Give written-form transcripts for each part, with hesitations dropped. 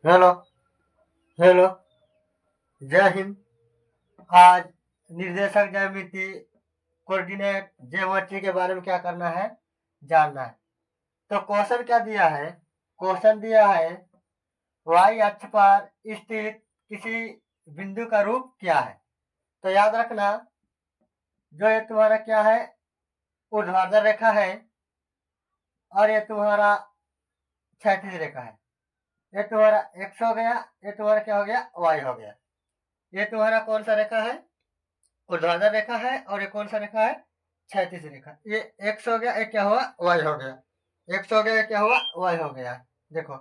Hello. Hello. जय हिंद। आज निर्देशक ज्यामिति कोऑर्डिनेट ज्योमेट्री के बारे में क्या करना है, जानना है। तो क्वेश्चन क्या दिया है? क्वेश्चन दिया है वाई अक्ष पर स्थित किसी बिंदु का रूप क्या है। तो याद रखना, जो ये तुम्हारा क्या है, ऊर्ध्वाधर रेखा है और ये तुम्हारा क्षैतिज रेखा है। ये तुम्हारा एक्स हो गया, ये तुम्हारा क्या हो गया, वाई हो गया। ये तुम्हारा कौन सा रेखा है? ऊर्ध्वाधर रेखा है। और ये कौन सा रेखा है? क्षैतिज रेखा। ये एक्स हो गया, ये क्या हुआ, वाई हो गया। एक्स हो गया, ये क्या हुआ, वाई हो गया। देखो,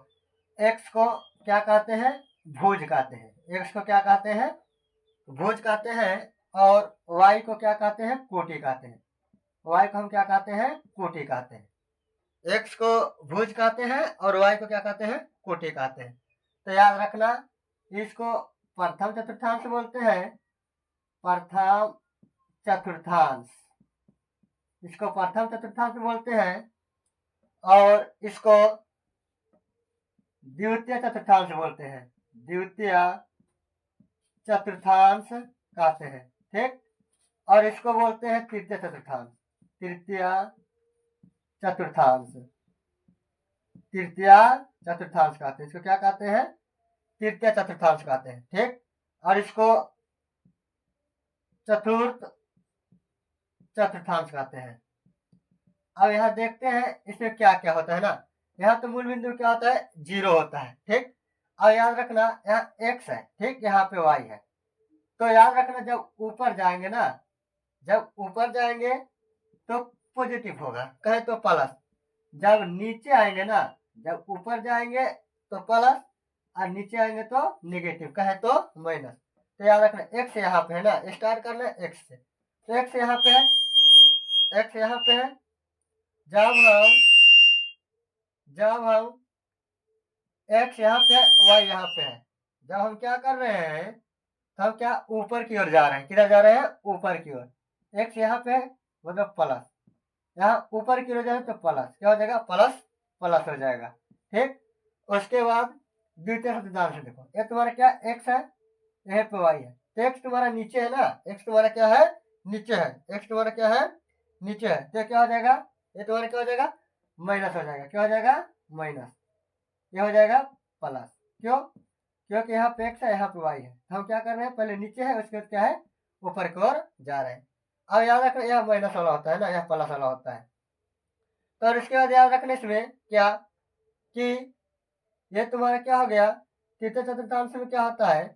एक्स को क्या कहते हैं? भुज कहते हैं। एक्स को क्या कहते हैं? भुज कहते हैं। और वाई को क्या कहते हैं? कोटि कहते हैं। वाई को हम क्या कहते हैं? कोटि कहते हैं। एक्स को भुज कहते हैं और वाई को क्या कहते हैं? कोटि कहते हैं। तो याद रखना, इसको प्रथम चतुर्थांश बोलते हैं। प्रथम चतुर्थांश, इसको प्रथम चतुर्थांश बोलते हैं। और इसको द्वितीय चतुर्थांश बोलते हैं। द्वितीय चतुर्थांश कहते हैं, ठीक। और इसको बोलते हैं तृतीय चतुर्थांश। तृतीय चतुर्थांश, तृतीय चतुर्थांश कहते हैं। इसको क्या कहते हैं? तृतीय चतुर्थांश कहते हैं, ठीक। और इसको चतुर्थ चतुर्थांश कहते हैं। अब यहाँ देखते हैं इसमें क्या क्या होता है ना। यहाँ तो मूल बिंदु क्या होता है? जीरो होता है, ठीक। और याद रखना, यहाँ एक्स है, ठीक, यहाँ पे वाई है। तो याद रखना, जब ऊपर जाएंगे ना, जब ऊपर जाएंगे तो पॉजिटिव होगा, कहे तो प्लस। जब नीचे आएंगे ना, जब ऊपर जाएंगे तो प्लस और नीचे आएंगे तो निगेटिव, कहे तो माइनस। तो याद रखना, एक्स यहाँ पे है ना, स्टार्ट करना है एक्स से। तो एक्स यहाँ पे है, एक्स यहाँ पे है। जब हम जब हम एक्स यहाँ पे है, वाई यहाँ पे है, जब हम क्या कर रहे हैं, तो हम क्या ऊपर की ओर जा रहे हैं। किधर जा रहे हैं? ऊपर की ओर। एक्स यहाँ पे है, मतलब प्लस। यहाँ ऊपर की ओर जाए तो प्लस क्या हो जाएगा? प्लस प्लस हो जाएगा, ठीक। उसके बाद द्वितीय चतुर्थांश से देखो, ये तुम्हारा क्या एक्स है, यह पे वाई है। तो एक्स तुम्हारा नीचे है ना, एक्स तुम्हारा क्या है? नीचे है। एक्स तुम्हारा क्या है? नीचे है। तो क्या हो जाएगा? ये तुम्हारा क्या हो जाएगा? माइनस हो जाएगा। क्या हो जाएगा? माइनस। ये हो जाएगा प्लस। क्यों? क्योंकि यहाँ पे एक्स है, यहाँ पे वाई है। हम क्या कर रहे हैं, पहले नीचे है, उसके बाद क्या है, ऊपर की ओर जा रहे हैं। अब याद रखना, यह माइनस वाला होता है ना, यह प्लस वाला होता है। तो और इसके बाद याद रखना इसमें क्या, कि ये तुम्हारा क्या हो गया, तृतीय चतुर्थांश में क्या होता है,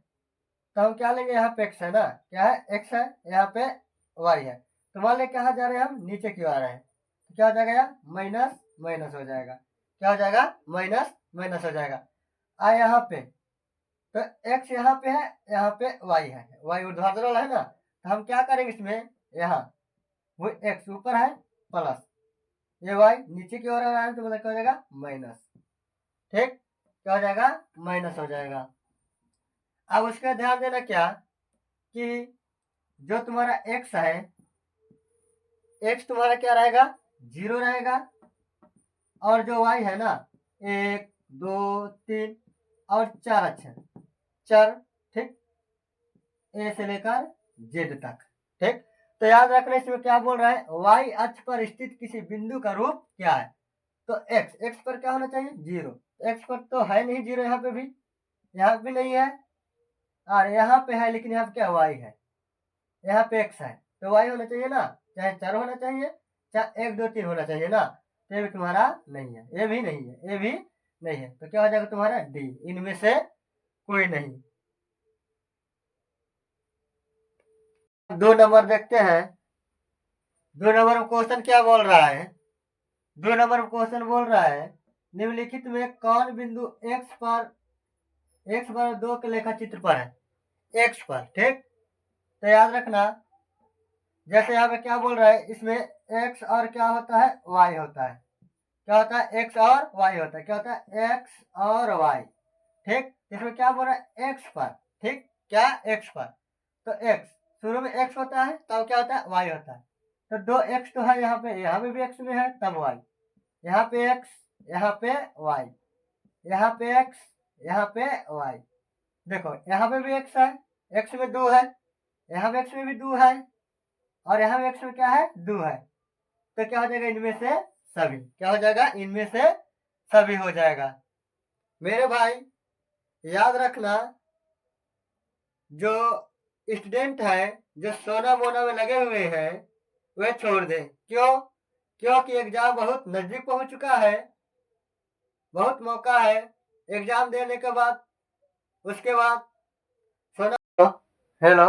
तो हम क्या लेंगे, यहाँ पे एक्स है ना, क्या है, एक्स है, यहाँ पे वाई है। तो मान लें कहाँ जा रहे हैं, हम नीचे की ओर आ रहे हैं। तो क्या हो जाएगा, यहाँ माइनस माइनस हो जाएगा। क्या हो जाएगा? माइनस माइनस हो जाएगा। आ यहाँ पे तो एक्स यहाँ पे है, यहाँ पे वाई है, वाई ऊर्ध्वाधर वाला है ना। तो हम क्या करेंगे इसमें, यहाँ वो एक्स ऊपर है प्लस, ये वाई नीचे की ओर आ रहा है, तो मतलब क्या हो जाएगा, माइनस, ठीक। क्या हो जाएगा? माइनस हो जाएगा। अब उसका ध्यान देना क्या, कि जो तुम्हारा एक्स है, एक्स तुम्हारा क्या रहेगा, जीरो रहेगा। और जो वाई है ना, एक दो तीन और चार अक्षर, चार, ठीक, ए से लेकर जेड तक, ठीक। तो याद रखना, इसमें क्या बोल रहा है, वाई अक्ष पर स्थित किसी बिंदु का रूप क्या है। तो एक्स, एक्स पर क्या होना चाहिए, जीरो। एक्स पर तो है नहीं जीरो, यहाँ पे भी, यहाँ पे नहीं है, और यहाँ पे है, लेकिन यहाँ पे क्या, वाई है, यहाँ पे एक्स है, तो वाई होना चाहिए ना, चाहे चार होना चाहिए, चाहे एक दो तीन होना चाहिए ना। तो ये भी तुम्हारा नहीं है, ये भी नहीं है, ये भी नहीं है। तो क्या हो जाएगा तुम्हारा, डी, इनमें से कोई नहीं। 2 नंबर देखते हैं। 2 नंबर में क्वेश्चन क्या बोल रहा है? 2 नंबर में क्वेश्चन बोल रहा है, निम्नलिखित में कौन बिंदु x पर 2 के लेखा चित्र पर है, एक्स पर, ठीक। तो याद रखना, जैसे यहाँ पे क्या बोल रहा है, इसमें एक्स और क्या होता है, वाई होता है। क्या होता है, एक्स और वाई होता है। क्या होता है, एक्स और वाई, ठीक। इसमें क्या बोल रहा है, एक्स पर, ठीक, क्या, एक्स पर। तो एक्स शुरू में एक्स होता है, तब क्या होता है, वाई होता है। तो दो एक्स तो है यहाँ पे, यहाँ पे भी एक्स में है, तब वाई, यहाँ पे एक्स, यहाँ पे वाई, यहाँ पे एक्स, यहाँ पे y। देखो यहाँ पे भी x है, x में 2 है, यहाँ पे x में भी 2 है, और यहाँ पे x में क्या है 2 है। तो क्या हो जाएगा इनमें से सभी, क्या हो जाएगा इनमें से सभी हो जाएगा। मेरे भाई याद रखना, जो स्टूडेंट है जो सोना मोना में लगे हुए हैं वे छोड़ दें। क्यों? क्योंकि एग्जाम बहुत नजदीक पहुंच चुका है, बहुत मौका है एग्जाम देने के बाद, उसके बाद सोना। हेलो,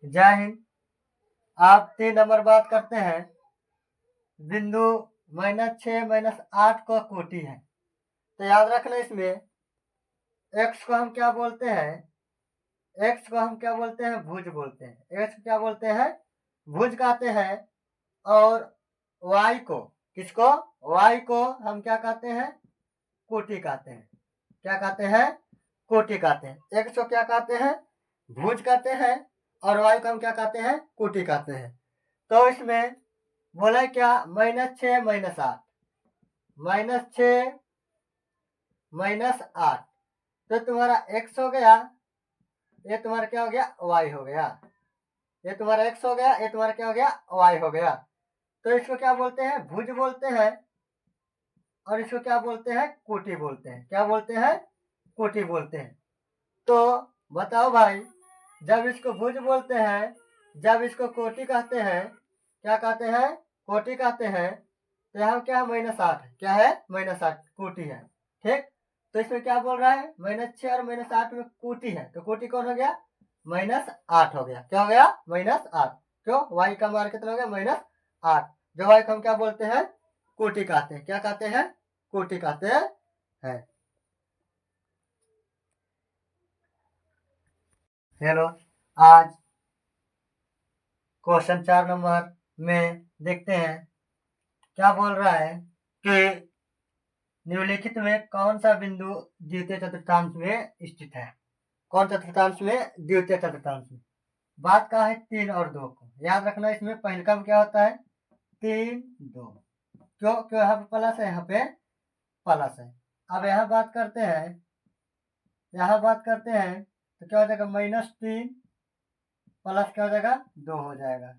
जय हिंद। आप 3 नंबर बात करते हैं, बिंदु -6 -8 को कोटि है। तो याद रखना इसमें x को हम क्या बोलते हैं, x को हम क्या बोलते हैं भुज बोलते हैं, x को क्या बोलते हैं भुज कहते हैं। और y को, किसको y को हम क्या कहते हैं कोटि कहते हैं। क्या कहते हैं कोटि कहते हैं। x को क्या कहते हैं भुज कहते हैं, और y को हम क्या कहते हैं कोटि कहते हैं। तो इसमें बोला क्या -6 -8, -6 -8, तो तुम्हारा x हो गया, ये तुम्हारा क्या हो गया y हो गया, ये तुम्हारा x हो गया, ये तुम्हारा क्या हो गया y हो गया। तो इसको क्या बोलते हैं भुज बोलते हैं, और इसको क्या बोलते हैं कोटि बोलते हैं। क्या बोलते हैं कोटि बोलते हैं। तो बताओ भाई, जब इसको भुज बोलते हैं, जब इसको कोटि कहते हैं, क्या कहते हैं कोटि कहते हैं, तो यहाँ क्या है -8, क्या है -8 कोटि है। ठीक, तो इसमें क्या बोल रहा है -6 और -8 में कोटि है, तो कोटि कौन हो गया -8 हो गया। क्या हो गया -8। क्यों y का मान कितना हो गया -8, जो y को हम क्या बोलते हैं कोटि कहते हैं। क्या कहते हैं कोटि कहते हैं। हेलो, आज क्वेश्चन 4 नंबर में देखते हैं क्या बोल रहा है कि निम्नलिखित में कौन सा बिंदु द्वितीय चतुर्थांश में स्थित है। कौन चतुर्थांश में द्वितीय चतुर्थांश में। बात का है 3 और 2 को। याद रखना इसमें पहले का क्या होता है 3 2। क्यों? क्यों यहाँ पे प्लस है, यहाँ पे प्लस है। अब यहाँ बात करते हैं, यहाँ बात करते हैं तो क्या हो जाएगा -3 प्लस क्या हो जाएगा 2 हो जाएगा।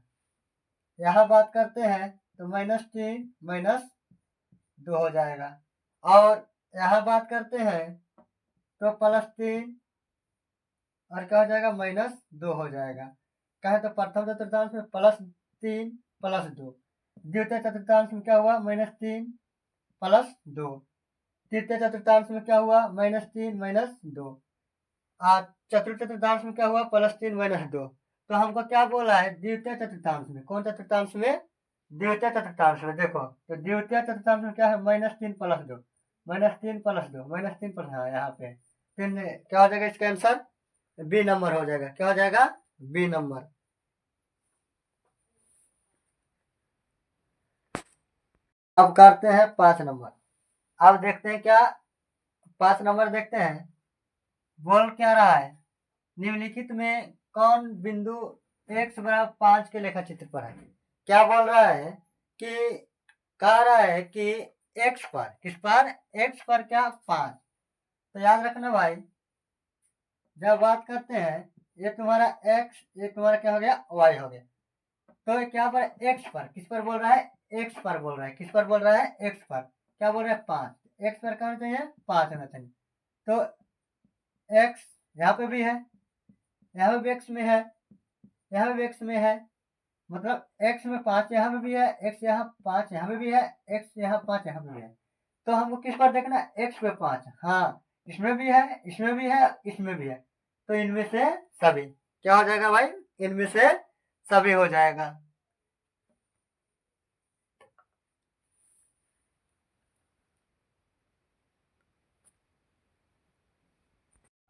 यहाँ बात करते हैं तो -3 -2 हो जाएगा। और यहाँ बात करते हैं तो +3 और क्या हो जाएगा -2 हो जाएगा। कहें तो प्रथम चतुर्थांश में +3 +2, द्वितीय चतुर्थांश में क्या हुआ -3 +2, तृतीय चतुर्थांश में क्या हुआ -3 -2, चतुर्थ चतुर्थांश में क्या हुआ +3 -2। तो हमको क्या बोला है द्वितीय चतुर्थांश में। कौन चतुर्थांश में द्वितीय चतुर्थांश में। देखो तो द्वितीय चतुर्थांश में क्या है -3 +2, -3 +2 -3 +, हाँ यहाँ पे 3, क्या हो जाएगा इसका आंसर बी नंबर हो जाएगा। क्या हो जाएगा बी नंबर। अब करते हैं 5 नंबर। अब देखते हैं क्या 5 नंबर देखते हैं, बोल क्या रहा है निम्नलिखित में कौन बिंदु x बराबर 5 के लेखा चित्र पर है। क्या बोल रहा है कि कह रहा है कि x पर, किस पर x पर क्या 5। तो याद रखना भाई, जब बात करते हैं ये तुम्हारा x, ये तुम्हारा क्या हो गया y हो गया। तो क्या पर x पर, किस पर बोल रहा है x पर बोल रहा है, किस पर बोल रहा है x पर। क्या बोल रहा है 5, x पर क्या होना चाहिए 5 होना चाहिए। तो x यहाँ पे भी है, यहाँ पे x में है, यहाँ पे x में है, मतलब x में 5 यहाँ पे भी है, x यहाँ 5 यहाँ पे भी है, x यहाँ 5 यहाँ पे भी है। तो हमको किस पर देखना है x पे 5, हाँ इसमें भी है, इसमें भी है, इसमें भी है। तो इनमें से सभी क्या हो जाएगा भाई, इनमें से सभी हो जाएगा।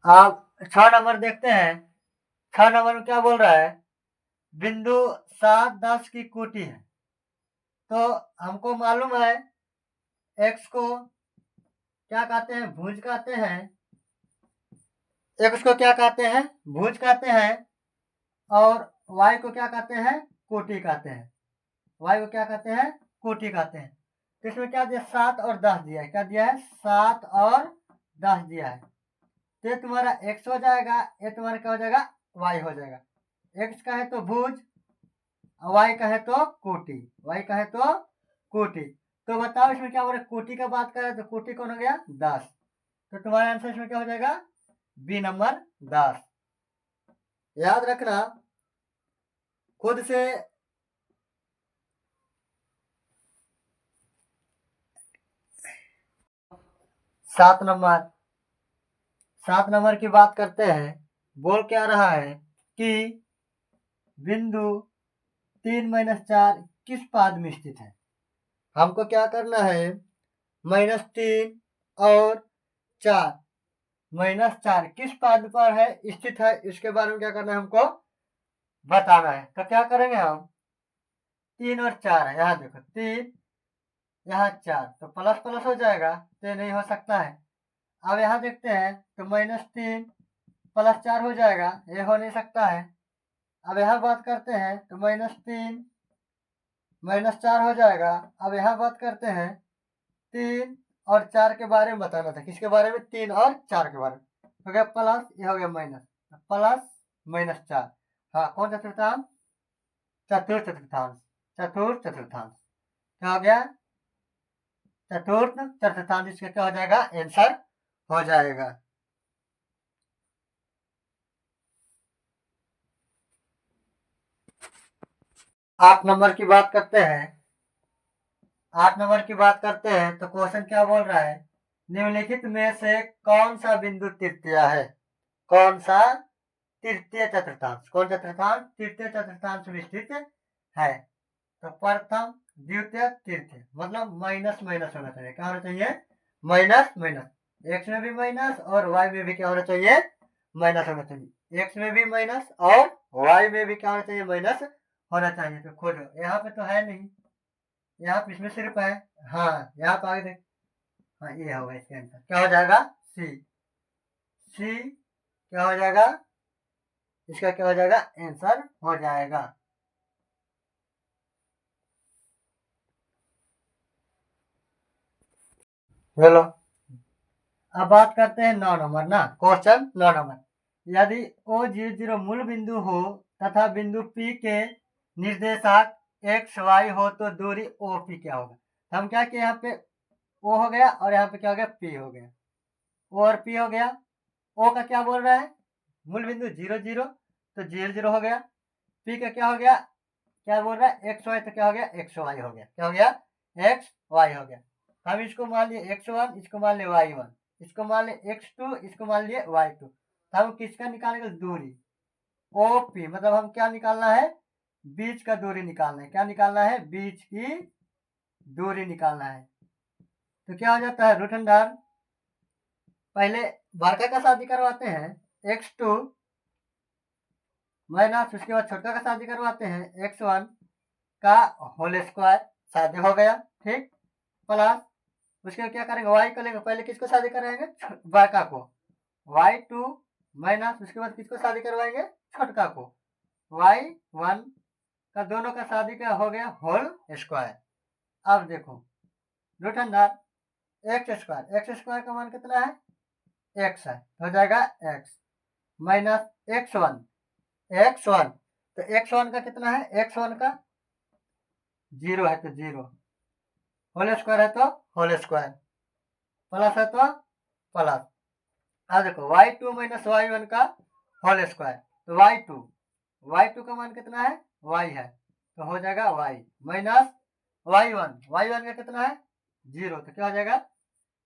आप 6 नंबर देखते हैं। 6 नंबर में क्या बोल रहा है बिंदु 7 10 की कोटि है। तो हमको मालूम है x को क्या कहते हैं भुज कहते हैं, x को क्या कहते हैं भुज कहते हैं, और y को क्या कहते हैं कोटि कहते हैं। y को क्या कहते हैं कोटि कहते हैं। तो इसमें क्या दिया 7 और 10 दिया है, क्या दिया है 7 और 10 दिया है, तो ये तुम्हारा x हो जाएगा, ये तुम्हारा क्या हो जाएगा, y हो जाएगा। x का है तो भुज, y का है तो कोटि, y का है तो कोटि। तो बताओ इसमें क्या हो रहा है, कोटि का बात करें तो कोटि कौन हो गया, 10। तो तुम्हारा आंसर इसमें क्या हो जाएगा, बी नंबर 10। याद रखना खुद से। 7 नंबर, 7 नंबर की बात करते हैं। बोल क्या रहा है कि बिंदु 3-4 किस पाद में स्थित है। हमको क्या करना है, -3 और 4, -4 किस पाद पर है स्थित है, इसके बारे में क्या करना है, हमको बताना है। तो क्या करेंगे हम, 3 और 4 है, यहाँ देखो 3, यहाँ 4, तो प्लस प्लस हो जाएगा, तो ये नहीं हो सकता है। अब यहाँ देखते हैं तो -3 + 4 हो जाएगा, ये हो नहीं सकता है। अब यहाँ बात करते हैं तो -3 -4 हो जाएगा। अब यहाँ बात करते हैं 3 और 4 के बारे में बताना था, किसके बारे में, 3 और 4 के बारे में। हो गया प्लस, ये हो गया माइनस, प्लस -4। हाँ, कौन चतुर्थांश, चतुर्थ चतुर्थांश, चतुर्थ चतुर्थांश। क्या हो गया, चतुर्थ चतुर्थांश, इसका क्या हो जाएगा, आंसर हो जाएगा। आठ नंबर की बात करते हैं। 8 नंबर की बात करते हैं तो क्वेश्चन क्या बोल रहा है, निम्नलिखित में से कौन सा बिंदु तृतीय है, कौन सा तृतीय चतुर्थांश, कौन चतुर्थांश तृतीय चतुर्थांश में स्थित है। तो प्रथम द्वितीय तृतीय, मतलब माइनस माइनस होना चाहिए, क्या होना चाहिए, माइनस माइनस। एक्स में भी माइनस और वाई में भी क्या होना चाहिए, माइनस होना चाहिए। एक्स में भी माइनस और वाई में भी क्या होना चाहिए, माइनस होना चाहिए। तो खोजो, यहाँ पे तो है नहीं, यहाँ पे इसमें सिर्फ है। हाँ, यहाँ पे आगे देख, हाँ ये होगा इसका आंसर, क्या हो जाएगा, सी। सी क्या हो जाएगा, इसका क्या हो जाएगा, आंसर हो जाएगा। चलो अब बात करते हैं 9 नंबर ना, क्वेश्चन 9 नंबर। यदि O00 मूल बिंदु हो तथा बिंदु P के निर्देशांक x y हो तो दूरी OP क्या होगा। हम क्या किए, यहाँ पे O हो गया और यहाँ पे क्या हो गया, P हो गया, O और P हो गया। O का क्या बोल रहा है, मूल बिंदु 0 0, तो 0 0 हो गया। P का क्या हो गया, क्या बोल रहा है, x y, तो क्या हो गया, x y हो गया, क्या हो गया, x y हो गया। हम इसको मान लिए x1, इसको मान लिए y1, इसको मान लिए x2, इसको मान लिए y2। तो हम किसका निकालेंगे, दूरी OP, मतलब हम क्या निकालना है, बीच का दूरी निकालना है। क्या निकालना है, बीच की दूरी निकालना है। तो क्या हो जाता है, रूट पहले बड़का का शादी करवाते हैं x2 माइनस, उसके बाद छोटा का शादी करवाते हैं x1 का होल स्क्वायर, शादी हो गया, ठीक। प्लस उसके बाद क्या करेंगे, y को लेंगे, पहले किसको शादी कराएंगे, बड़का को, y2 माइनस, उसके बाद किसको शादी करवाएंगे, छोटका को, y1 का दोनों का शादी का हो गया होल स्क्वायर। अब देखो रूट अंडर एक्स स्क्वायर का मान कितना है, x है, हो जाएगा x माइनस x1, तो x1 का कितना है, x1 का 0 है तो 0, होल स्क्वायर है तो होल स्क्वायर, प्लस है तो प्लस। अब देखो y2 माइनस y1 का होल स्क्वायर, तो y2 का मान कितना है, y है, तो हो जाएगा y माइनस y1 का कितना है, 0, तो क्या हो जाएगा,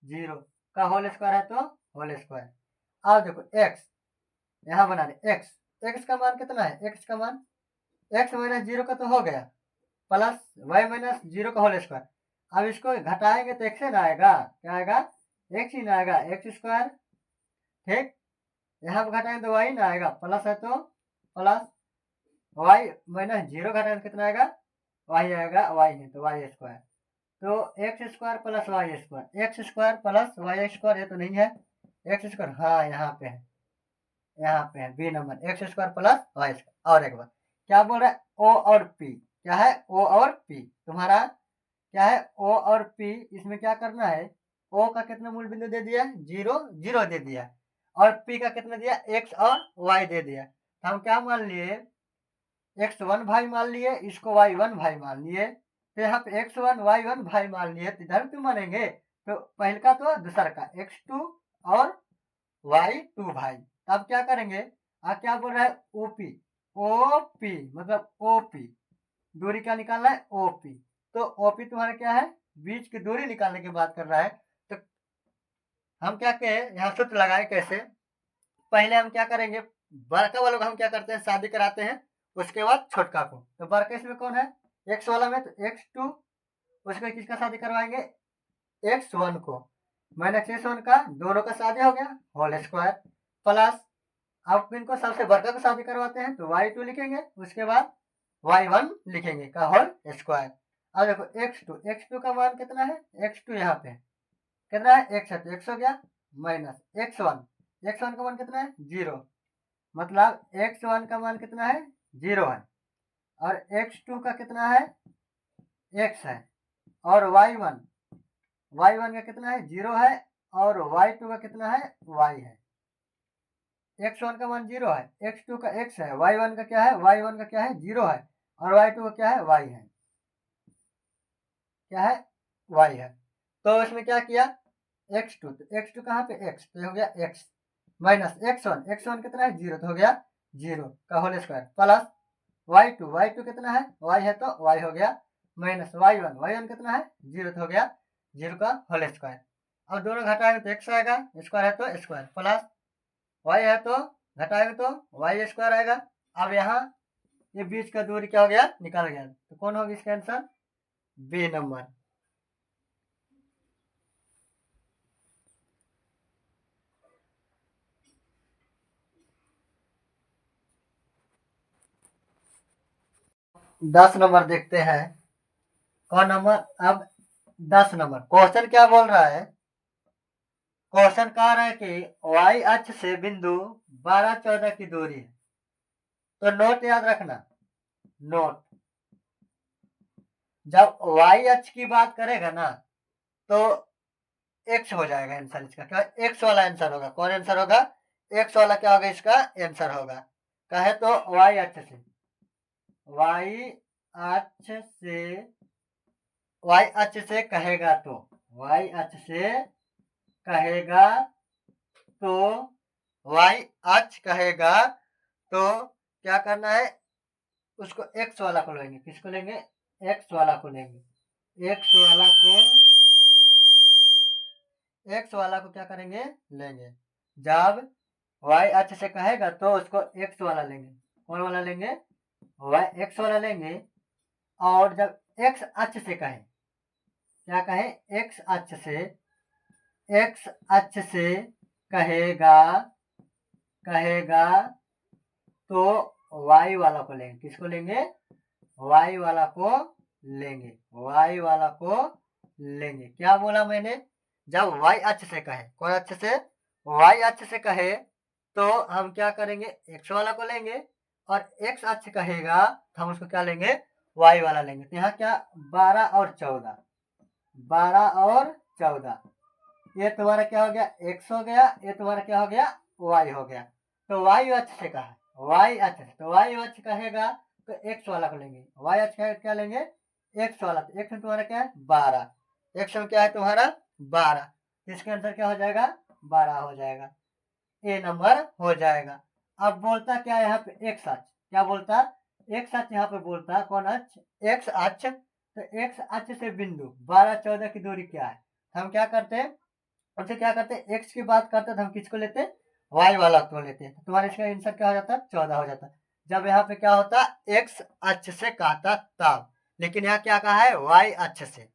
0 का होल स्क्वायर है तो होल स्क्वायर। अब देखो x, यहाँ बना रहे x का मान कितना है, x का मान x माइनस 0 का तो हो गया, प्लस y माइनस 0 का होल स्क्वायर। अब इसको घटाएंगे तो x ना आएगा, क्या आएगा, x ही ना आएगा, एक्स स्क्वायर, ठीक। यहाँ पर घटाएंगे तो y ना आएगा, प्लस है तो प्लस, y माइनस 0 घटाएंगे तो कितना आएगा, y आएगा, y है तो y स्क्वायर, तो x square plus y square, x square plus y square, ये तो नहीं है एक्स स्क्वायर, हाँ यहाँ पे है, यहाँ पे है B number, x square plus y square. और एक बार क्या बोल रहा है, ओ और पी, क्या है, ओ और पी, तुम्हारा क्या है, ओ और पी, इसमें क्या करना है, ओ का कितना मूल बिंदु दे दिया? 0 0 दे दिया, और पी का कितना दिया? x और y दे दिया। तो हम क्या मान लिए? x1 भाई मान लिए, इसको y1 भाई मान लिए। तो यहाँ पे x1 y1 भाई मान लिए, तो इधर क्यों मानेंगे? तो पहले का तो दूसरा का x2 और y2 भाई। अब क्या करेंगे? क्या बोल रहा है? ओपी, ओपी मतलब ओपी, दूरी क्या निकालना है? ओपी। तो ओपी तुम्हारा क्या है? बीच की दूरी निकालने की बात कर रहा है। तो हम क्या कहें, यहाँ सूत्र लगाए कैसे? पहले हम क्या करेंगे? बड़का वालों को हम क्या करते हैं? शादी कराते हैं, उसके बाद छोटका को। तो बड़का इसमें कौन है? एक्स वाला में, तो x2, उसमें किसका शादी करवाएंगे? x1 को, माइनस x1 का, दोनों का शादी हो गया, होल स्क्वायर, प्लस अब इनको सबसे बड़का को शादी करवाते हैं, तो y2 लिखेंगे, उसके बाद y1 लिखेंगे का होल स्क्वायर। अब देखो x2 का मान कितना है? x2 यहाँ पे कितना है? x है, तो x हो गया, माइनस x1 का मान कितना है? 0, मतलब x1 का मान कितना है? 0 है, और x2 का कितना है? x है, और y1 का कितना है? 0 है, और y2 का कितना है? y है। x1 का मान 0 है, x2 का x है, y1 का क्या है? y1 का क्या है? 0 है, और y2 का क्या है? y है। क्या है? y है। तो इसमें क्या किया? x2, तो x2 कहाँ पे? x, तो हो गया x, माइनस x1 कितना है? 0, तो हो गया 0 का होल स्क्वायर, प्लस y2 कितना है? y है, तो y हो गया, माइनस y1 कितना है? 0, तो हो गया 0 का होल स्क्वायर। अब दोनों घटाएंगे तो x आएगा, स्क्वायर है तो स्क्वायर, प्लस y है तो घटाएंगे तो y स्क्वायर आएगा। अब यहाँ ये बीच का दूरी क्या हो गया? निकाल गया। तो कौन होगी इसका आंसर? B number. दस नंबर देखते हैं। कौन नंबर? अब 10 नंबर क्वेश्चन क्या बोल रहा है? क्वेश्चन कह रहा है कि y अक्ष से बिंदु 12 14 की दूरी है। तो नोट याद रखना, नोट, जब y अक्ष की बात करेगा ना, तो x हो जाएगा आंसर इसका। क्या? x वाला आंसर होगा। कौन आंसर होगा? x वाला क्या होगा? इसका आंसर होगा। कहे तो y अक्ष से, y अक्ष से, y अक्ष से कहेगा तो, y अक्ष से कहेगा तो, y अक्ष कहेगा तो क्या करना है? उसको x वाला को लेंगे। किसको लेंगे? x वाला को लेंगे। x वाला को क्या करेंगे? लेंगे। जब y अक्ष से कहेगा तो उसको x वाला लेंगे। कौन वाला लेंगे? y x वाला लेंगे। और जब x अक्ष से कहे, क्या कहे? x अक्ष से कहेगा तो y वाला को लेंगे। किसको लेंगे? y वाला को लेंगे। y वाला को लेंगे। क्या बोला मैंने? जब y अक्ष से कहे, कौन अक्ष से? y अक्ष से कहे तो हम क्या करेंगे? x वाला को लेंगे, और x अक्ष कहेगा तो हम उसको क्या लेंगे? y वाला लेंगे। तो यहाँ क्या? 12 और 14, 12 और 14, ये तुम्हारा क्या हो गया? x हो गया, ये तुम्हारा क्या हो गया? y हो गया। तो y अक्ष से कहा, y अक्ष, तो y अक्ष कहेगा तो x वाला को लेंगे। y अक्ष का क्या लेंगे? x वाला। तो x में तुम्हारा क्या है? 12, x में क्या है तुम्हारा? 12, इसके आंसर क्या हो जाएगा? 12 हो जाएगा, ए नंबर हो जाएगा। अब बोलता क्या है यहाँ पे? x अक्ष। क्या बोलता? x अक्ष यहाँ पे बोलता, कौन अक्ष? x अक्ष। तो x अक्ष से बिंदु 12 14 की दूरी क्या है? हम क्या करते हैं? उनसे क्या करते हैं? x की बात करते हैं तो हम किसको लेते हैं? y वाला को लेते हैं। तो तुम्हारा इसका आंसर क्या हो जाता है? 14 हो जाता है। जब यहाँ पे क्या होता? x अक्ष से कहता तब, लेकिन यहाँ क्या कहा है? y अक्ष से।